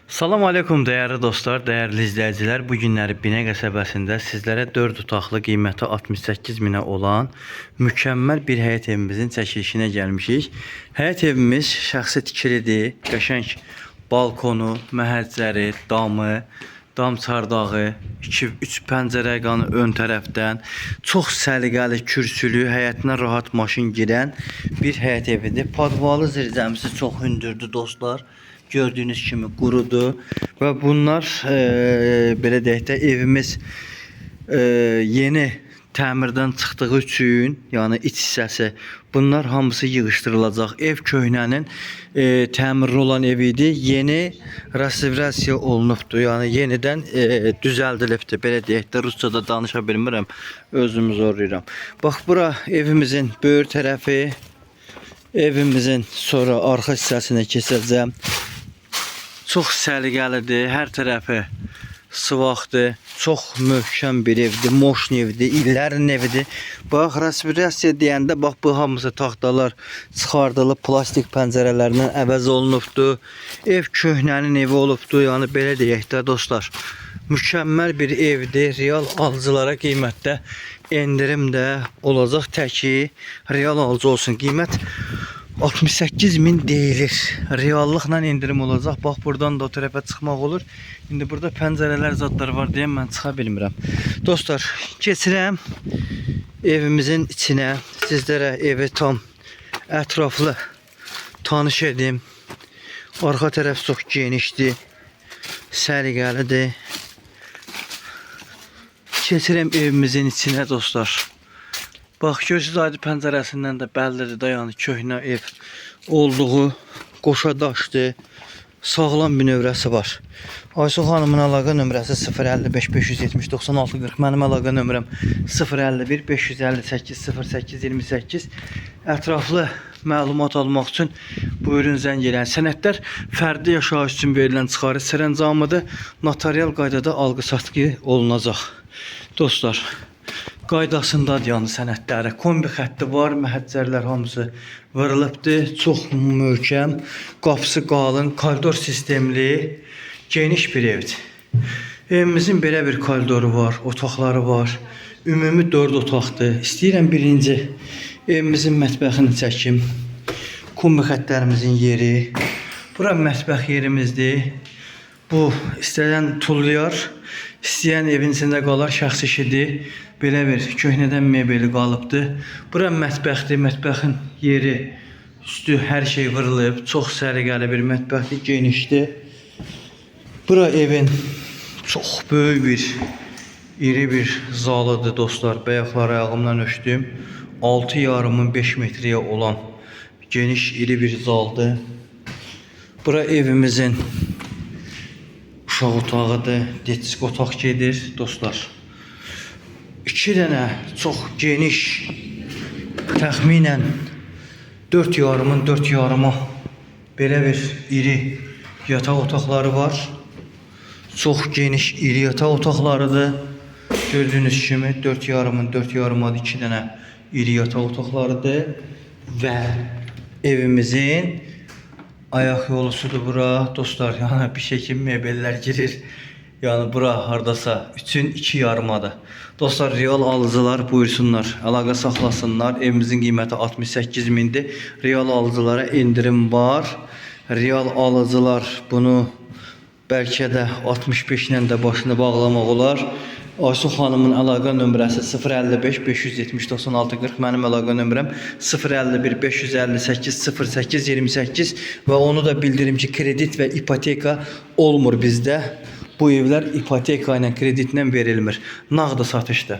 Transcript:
Salam aleykum değerli dostlar, değerli izləyicilər. Bu günləri Binə qəsəbəsində sizlərə 4 otaqlı qiyməti 68 minə olan mükəmməl bir həyət evimizin çəkilişinə gəlmişik. Həyət evimiz şəxsi tikilidir. Qəşəng balkonu, məhəccəri, damı, dam çardağı, 2-3 pəncərə qanı ön tərəfdən çox səliqəli, kürsülü, həyətinə rahat maşın girən bir həyət evidir. Padvalı zirzəmisi çox hündürdür dostlar. Gördüğünüz kimi qurudu və bunlar belə deyək də evimiz yeni təmirdən çıxdığı üçün, yəni iç hissəsi, bunlar hamısı yığışdırılacaq. Ev köhnənin təmirli olan evi idi. Yeni restavrasiya olunubdu. Yəni yenidən düzəldilibdi. Belə deyək də, ruscada danışa bilmirəm. Özümü zorlayıram. Bax bura evimizin böyür tərəfi. Evimizin sonra arxa hissəsinə keçəcəm. Çox səliqəlidir, hər tərəfi sıvaqdır, çox möhkəm bir evdir, moşn evdir, illərin evidir. Bax, restavrasiya deyəndə, bax bu hamısı taxtalar çıxardılıb, plastik pəncərələrdən əvəz olunubdu. Ev köhnənin evi olubdu, yəni belə deyək də dostlar. Mükəmməl bir evdir, real alıcılara qiymətdə endirim də olacaq, təki real alıcı olsun. Qiymət 68 min deyilir. Reallıqla indirim olacaq. Bax buradan da o tərəfə çıxmaq olur. İndi burada pəncərələr zadlar var deyə mən çıxa bilmirəm. Dostlar, keçirəm evimizin içinə. Sizlərə evi tam ətraflı tanış edim. Arxa tərəf çox genişdir, səliqəlidir. Keçirəm evimizin içinə dostlar. Bax, gözünüz aydın pəncərəsindən də bəllidir də, yəni köhnə ev olduğu, qoşa daşdır, sağlam bir nömrəsi var. Aysu xanımın əlaqə nömrəsi 055 570 96 40, mənim əlaqə nömrəm 051 558 08 28. Ətraflı məlumat almaq üçün buyurun zəng eləyin. Sənədlər fərdi yaşayış üçün verilən çıxarış sərəncamıdır. Notarial qaydada alqı-satqı olunacaq. Dostlar, qaydasındadır yəni sənədləri. Kombi xətti var, məhəccərlər hamısı vırılıbdır. Çox möhkəm, qapısı qalın, koridor sistemli, geniş bir evdir. Evimizin belə bir koridoru var, otaqları var. Ümumi 4 otaqdır. İstəyirəm birinci evimizin mətbəxini çəkim. Kombi xəttlərimizin yeri. Bura mətbəx yerimizdir. Bu istəyən tullayar, istəyən evin içində qalar, şəxsi işidir. Belə bir köhnədən mebeli qalıbdır. Bura mətbəxdir, mətbəxin yeri, üstü hər şey vırılıb. Çox səliqəli bir mətbəxdir, genişdir. Bura evin çox böyük bir, iri bir zalıdır dostlar. Bayaqlar ayağımdan ölçdüm. 6,5 5 metrəyə olan geniş, iri bir zaldır. Bura evimizin uşaq otağıdır, detisk otaq gedir dostlar. 2 dənə çox geniş, təxminən 4,5-ın 4,5 belə bir iri yataq otaqları var. Çox geniş, iri yataq otaqlarıdır. Gördüyünüz kimi 4,5-ın 4,5-adır, 2 dənə iri yataq otaqlarıdır. Və evimizin ayaq yolusudur bura dostlar. Yəni bir şey kimi mebellər girir. Yəni bura hardasa 3-ün 2,5-adır. Dostlar, real alıcılar buyursunlar, əlaqə saxlasınlar. Evimizin qiyməti 68 mindir. Real alıcılara indirim var. Real alıcılar bunu bəlkə də 65 ilə də başını bağlamaq olar. Aysu xanımın əlaqə nömrəsi 055 570 96 40, mənim əlaqə nömrəm 051 558 08 28 və onu da bildirim ki, kredit və ipoteka olmur bizdə. Bu evlər ipoteka ilə, kreditlə verilmir. Nağdı satışdır.